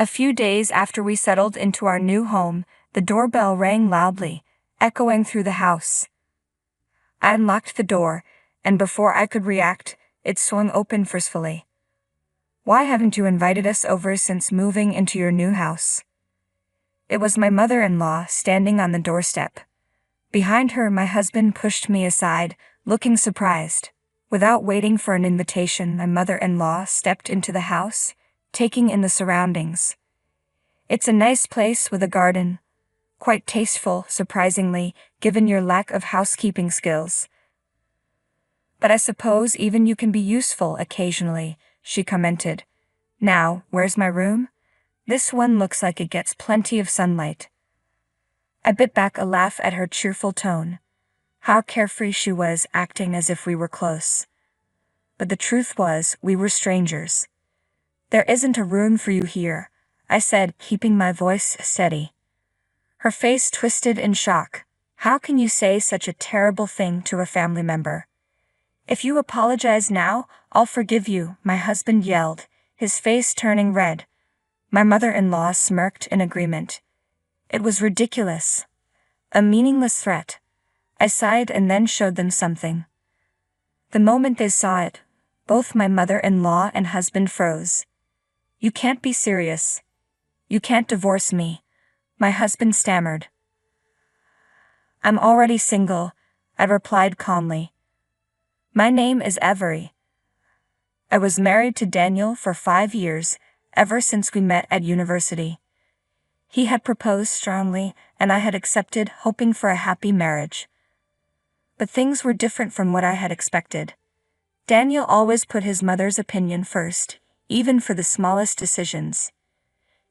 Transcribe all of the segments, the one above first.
A few days after we settled into our new home, the doorbell rang loudly, echoing through the house. I unlocked the door, and before I could react, it swung open forcefully. "Why haven't you invited us over since moving into your new house?" It was my mother-in-law standing on the doorstep. Behind her, my husband pushed me aside, looking surprised. Without waiting for an invitation, my mother-in-law stepped into the house, taking in the surroundings. "It's a nice place with a garden. Quite tasteful, surprisingly, given your lack of housekeeping skills. But I suppose even you can be useful occasionally," she commented. "Now, where's my room? This one looks like it gets plenty of sunlight." I bit back a laugh at her cheerful tone. How carefree she was, acting as if we were close. But the truth was, we were strangers. "There isn't a room for you here," I said, keeping my voice steady. Her face twisted in shock. "How can you say such a terrible thing to a family member?" "If you apologize now, I'll forgive you," my husband yelled, his face turning red. My mother-in-law smirked in agreement. It was ridiculous. A meaningless threat. I sighed and then showed them something. The moment they saw it, both my mother-in-law and husband froze. "You can't be serious. You can't divorce me," my husband stammered. "I'm already single," I replied calmly. "My name is Avery. I was married to Daniel for 5 years, ever since we met at university. He had proposed strongly, and I had accepted, hoping for a happy marriage. But things were different from what I had expected. Daniel always put his mother's opinion first, even for the smallest decisions.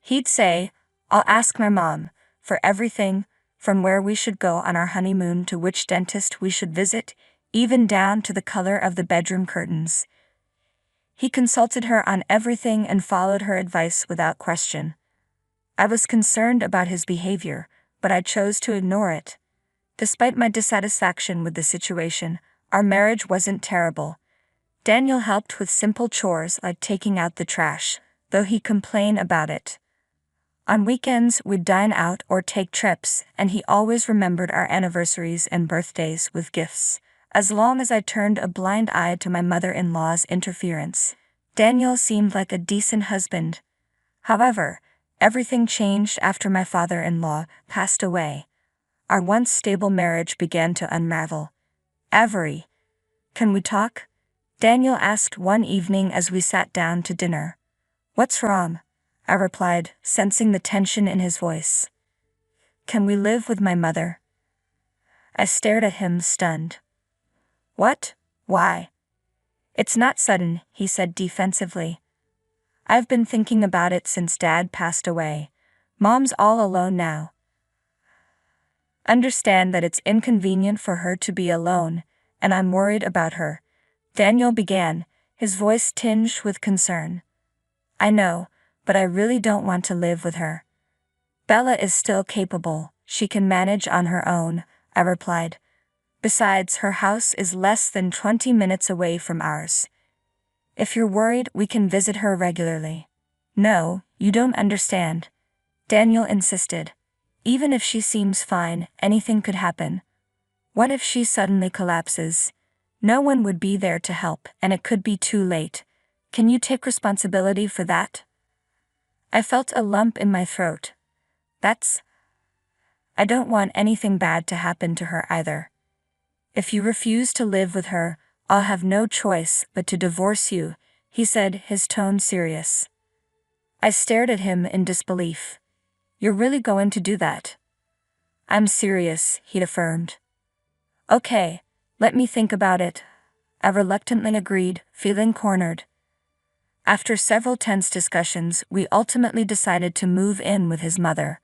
He'd say, 'I'll ask my mom,' for everything, from where we should go on our honeymoon to which dentist we should visit, even down to the color of the bedroom curtains. He consulted her on everything and followed her advice without question. I was concerned about his behavior, but I chose to ignore it. Despite my dissatisfaction with the situation, our marriage wasn't terrible. Daniel helped with simple chores like taking out the trash, though he complained about it. On weekends, we'd dine out or take trips, and he always remembered our anniversaries and birthdays with gifts. As long as I turned a blind eye to my mother-in-law's interference, Daniel seemed like a decent husband. However, everything changed after my father-in-law passed away. Our once stable marriage began to unravel. "Avery, can we talk?" Daniel asked one evening as we sat down to dinner. "What's wrong?" I replied, sensing the tension in his voice. "Can we live with my mother?" I stared at him, stunned. "What? Why?" "It's not sudden," he said defensively. "I've been thinking about it since Dad passed away. Mom's all alone now. Understand that it's inconvenient for her to be alone, and I'm worried about her," Daniel began, his voice tinged with concern. "I know, but I really don't want to live with her." "Bella is still capable, she can manage on her own," I replied. "Besides, her house is less than 20 minutes away from ours. If you're worried, we can visit her regularly." "No, you don't understand," Daniel insisted. "Even if she seems fine, anything could happen. What if she suddenly collapses? No one would be there to help, and it could be too late. Can you take responsibility for that?" I felt a lump in my throat. I don't want anything bad to happen to her either. "If you refuse to live with her, I'll have no choice but to divorce you," he said, his tone serious. I stared at him in disbelief. "You're really going to do that?" "I'm serious," he affirmed. "Okay, let me think about it," I reluctantly agreed, feeling cornered. After several tense discussions, we ultimately decided to move in with his mother.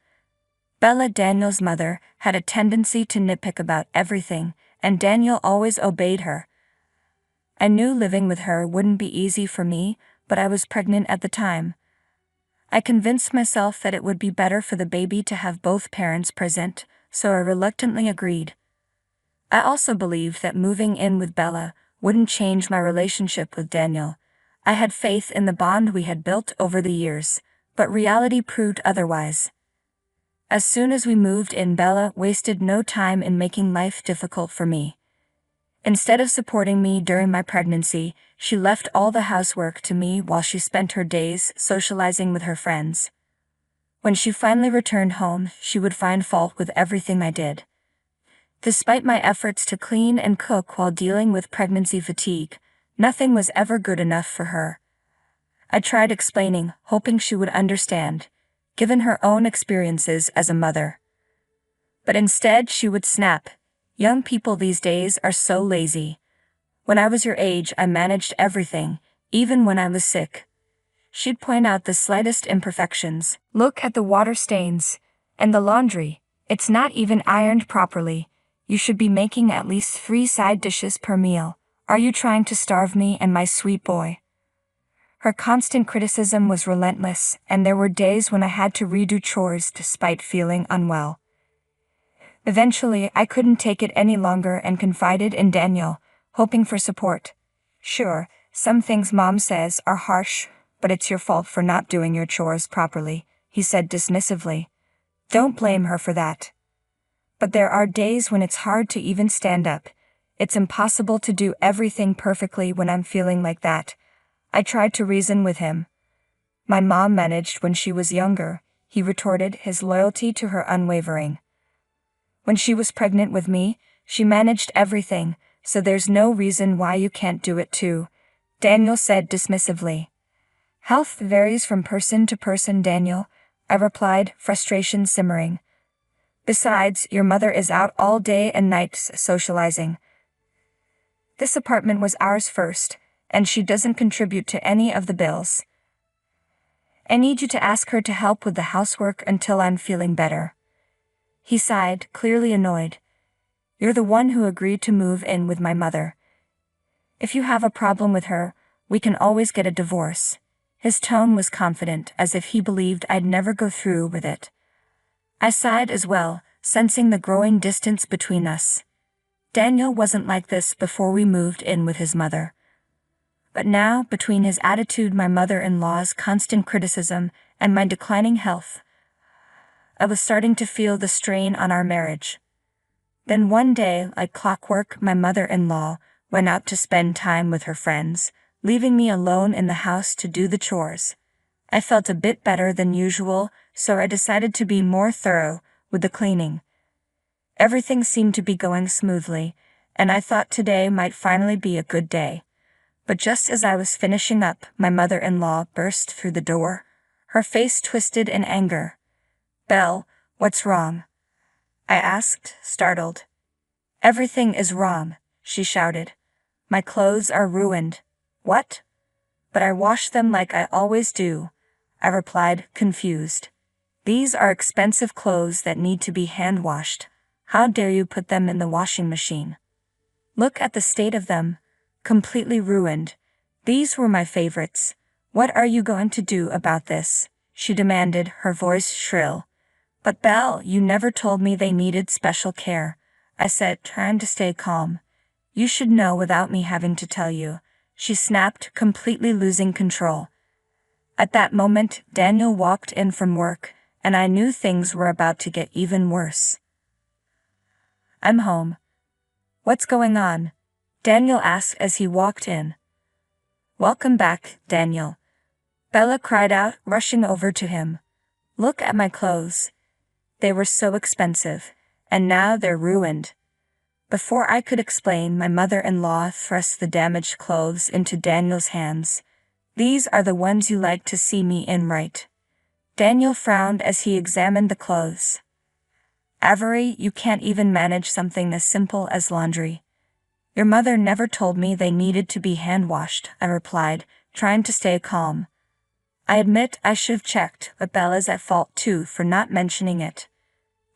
Bella, Daniel's mother, had a tendency to nitpick about everything, and Daniel always obeyed her. I knew living with her wouldn't be easy for me, but I was pregnant at the time. I convinced myself that it would be better for the baby to have both parents present, so I reluctantly agreed. I also believed that moving in with Bella wouldn't change my relationship with Daniel. I had faith in the bond we had built over the years, But reality proved otherwise. As soon as we moved in, Bella wasted no time in making life difficult for me. Instead of supporting me during my pregnancy, she left all the housework to me while she spent her days socializing with her friends. When she finally returned home, she would find fault with everything I did. Despite my efforts to clean and cook while dealing with pregnancy fatigue, nothing was ever good enough for her. I tried explaining, hoping she would understand, given her own experiences as a mother. But instead she would snap, "Young people these days are so lazy. When I was your age, I managed everything, even when I was sick." She'd point out the slightest imperfections. "Look at the water stains. And the laundry. It's not even ironed properly. You should be making at least 3 side dishes per meal. Are you trying to starve me and my sweet boy?" Her constant criticism was relentless, and there were days when I had to redo chores despite feeling unwell. Eventually, I couldn't take it any longer and confided in Daniel, hoping for support. "Sure, some things Mom says are harsh, but it's your fault for not doing your chores properly," he said dismissively. "Don't blame her for that." But there are days when it's hard to even stand up. It's impossible to do everything perfectly when I'm feeling like that. I tried to reason with him. "My mom managed when she was younger," he retorted, his loyalty to her unwavering. "When she was pregnant with me, she managed everything, so there's no reason why you can't do it too," Daniel said dismissively. "Health varies from person to person, Daniel," I replied, frustration simmering. "Besides, your mother is out all day and night socializing. This apartment was ours first, and she doesn't contribute to any of the bills. I need you to ask her to help with the housework until I'm feeling better." He sighed, clearly annoyed. "You're the one who agreed to move in with my mother. If you have a problem with her, we can always get a divorce." His tone was confident, as if he believed I'd never go through with it. I sighed as well, sensing the growing distance between us. Daniel wasn't like this before we moved in with his mother. But now, between his attitude, my mother-in-law's constant criticism, and my declining health, I was starting to feel the strain on our marriage. Then one day, like clockwork, my mother-in-law went out to spend time with her friends, leaving me alone in the house to do the chores. I felt a bit better than usual, so I decided to be more thorough with the cleaning. Everything seemed to be going smoothly, and I thought today might finally be a good day. But just as I was finishing up, my mother-in-law burst through the door, her face twisted in anger. "Belle, what's wrong?" I asked, startled. "Everything is wrong," she shouted. "My clothes are ruined." "What?" "But I wash them like I always do," I replied, confused. "These are expensive clothes that need to be hand-washed. How dare you put them in the washing machine? Look at the state of them. Completely ruined. These were my favorites. What are you going to do about this?" she demanded, her voice shrill. "But Belle, you never told me they needed special care," I said, trying to stay calm. "You should know without me having to tell you," she snapped, completely losing control. At that moment, Daniel walked in from work, and I knew things were about to get even worse. "I'm home." "What's going on?" Daniel asked as he walked in. "Welcome back, Daniel," Bella cried out, rushing over to him. "Look at my clothes. They were so expensive, and now they're ruined." Before I could explain, my mother-in-law thrust the damaged clothes into Daniel's hands. "These are the ones you like to see me in, right?" Daniel frowned as he examined the clothes. "Avery, you can't even manage something as simple as laundry." "Your mother never told me they needed to be hand-washed," I replied, trying to stay calm. I admit I should have checked, but Bella's at fault too for not mentioning it.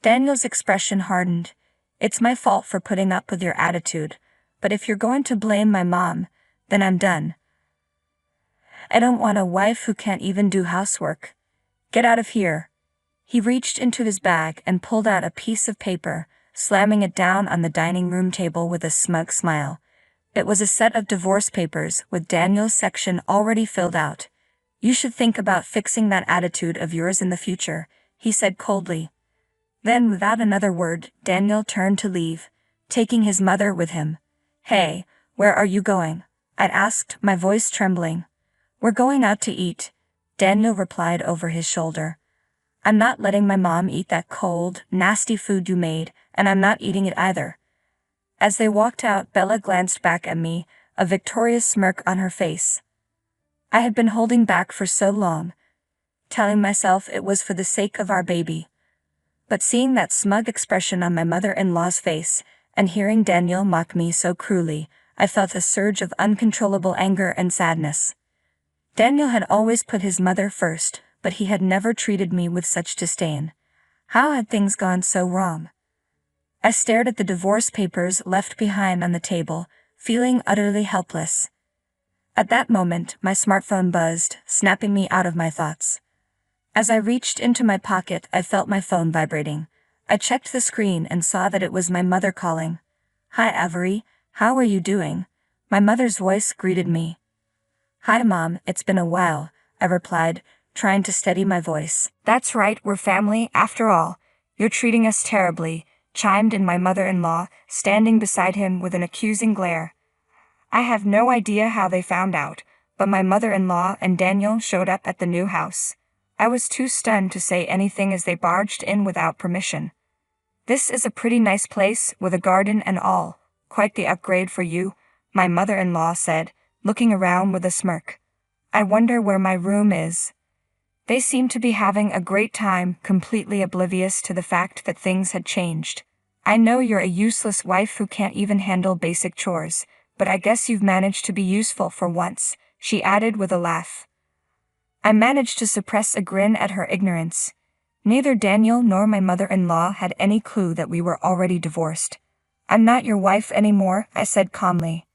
Daniel's expression hardened. "It's my fault for putting up with your attitude, but if you're going to blame my mom, then I'm done. I don't want a wife who can't even do housework. Get out of here." He reached into his bag and pulled out a piece of paper, slamming it down on the dining room table with a smug smile. It was a set of divorce papers with Daniel's section already filled out. You should think about fixing that attitude of yours in the future, he said coldly. Then without another word, Daniel turned to leave, taking his mother with him. Hey, where are you going? I asked, my voice trembling. We're going out to eat, Daniel replied over his shoulder. I'm not letting my mom eat that cold, nasty food you made, and I'm not eating it either. As they walked out, Bella glanced back at me, a victorious smirk on her face. I had been holding back for so long, telling myself it was for the sake of our baby. But seeing that smug expression on my mother-in-law's face, and hearing Daniel mock me so cruelly, I felt a surge of uncontrollable anger and sadness. Daniel had always put his mother first, but he had never treated me with such disdain. How had things gone so wrong? I stared at the divorce papers left behind on the table, feeling utterly helpless. At that moment, my smartphone buzzed, snapping me out of my thoughts. As I reached into my pocket, I felt my phone vibrating. I checked the screen and saw that it was my mother calling. Hi Avery, how are you doing? My mother's voice greeted me. Hi Mom, it's been a while, I replied, trying to steady my voice. That's right, we're family, after all. You're treating us terribly, chimed in my mother-in-law, standing beside him with an accusing glare. I have no idea how they found out, but my mother-in-law and Daniel showed up at the new house. I was too stunned to say anything as they barged in without permission. This is a pretty nice place, with a garden and all. Quite the upgrade for you, my mother-in-law said, looking around with a smirk. I wonder where my room is. They seemed to be having a great time, completely oblivious to the fact that things had changed. I know you're a useless wife who can't even handle basic chores, but I guess you've managed to be useful for once, she added with a laugh. I managed to suppress a grin at her ignorance. Neither Daniel nor my mother-in-law had any clue that we were already divorced. I'm not your wife anymore, I said calmly.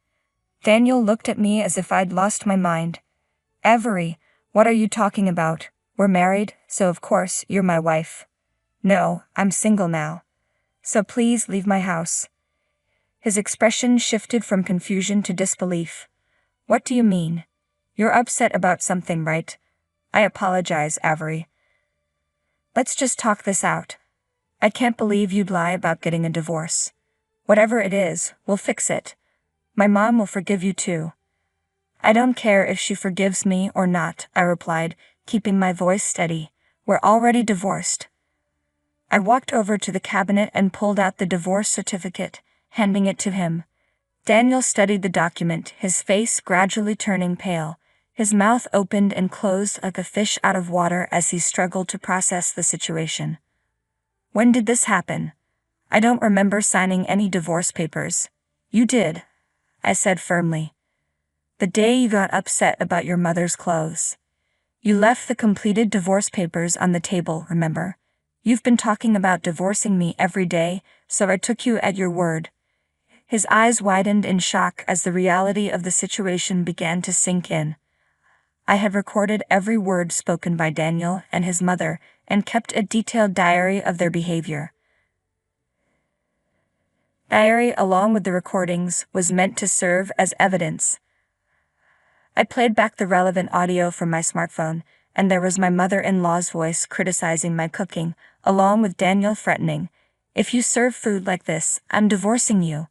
Daniel looked at me as if I'd lost my mind. Avery, what are you talking about? We're married, so of course you're my wife. No, I'm single now. So please leave my house. His expression shifted from confusion to disbelief. What do you mean? You're upset about something, right? I apologize, Avery. Let's just talk this out. I can't believe you'd lie about getting a divorce. Whatever it is, we'll fix it. My mom will forgive you too. I don't care if she forgives me or not, I replied, keeping my voice steady. We're already divorced. I walked over to the cabinet and pulled out the divorce certificate, handing it to him. Daniel studied the document, his face gradually turning pale. His mouth opened and closed like a fish out of water as he struggled to process the situation. When did this happen? I don't remember signing any divorce papers. You did, I said firmly. The day you got upset about your mother's clothes. You left the completed divorce papers on the table, remember? You've been talking about divorcing me every day, so I took you at your word. His eyes widened in shock as the reality of the situation began to sink in. I had recorded every word spoken by Daniel and his mother and kept a detailed diary of their behavior. Diary, along with the recordings, was meant to serve as evidence. I played back the relevant audio from my smartphone, and there was my mother-in-law's voice criticizing my cooking, along with Daniel threatening, "If you serve food like this, I'm divorcing you."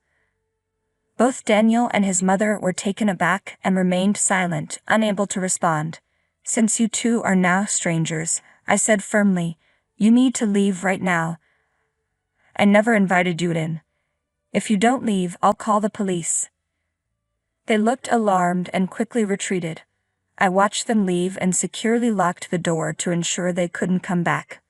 Both Daniel and his mother were taken aback and remained silent, unable to respond. "Since you two are now strangers," I said firmly, "you need to leave right now. I never invited you in. If you don't leave, I'll call the police." They looked alarmed and quickly retreated. I watched them leave and securely locked the door to ensure they couldn't come back.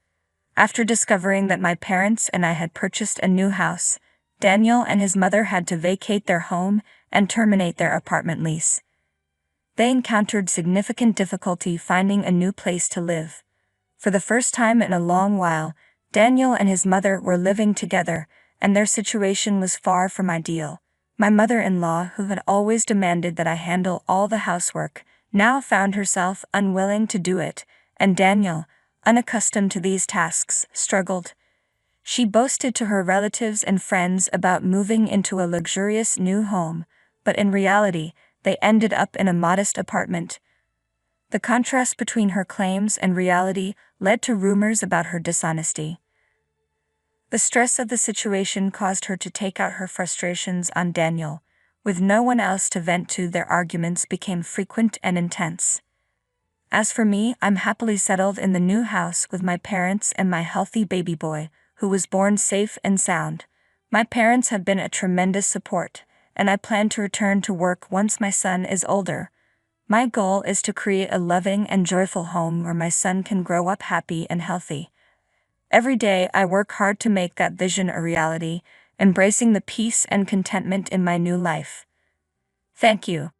After discovering that my parents and I had purchased a new house, Daniel and his mother had to vacate their home and terminate their apartment lease. They encountered significant difficulty finding a new place to live. For the first time in a long while, Daniel and his mother were living together, and their situation was far from ideal. My mother-in-law, who had always demanded that I handle all the housework, now found herself unwilling to do it, and Daniel, unaccustomed to these tasks, struggled. She boasted to her relatives and friends about moving into a luxurious new home, but in reality, they ended up in a modest apartment. The contrast between her claims and reality led to rumors about her dishonesty. The stress of the situation caused her to take out her frustrations on Daniel. With no one else to vent to, their arguments became frequent and intense. As for me, I'm happily settled in the new house with my parents and my healthy baby boy, who was born safe and sound. My parents have been a tremendous support, and I plan to return to work once my son is older. My goal is to create a loving and joyful home where my son can grow up happy and healthy. Every day I work hard to make that vision a reality, embracing the peace and contentment in my new life. Thank you.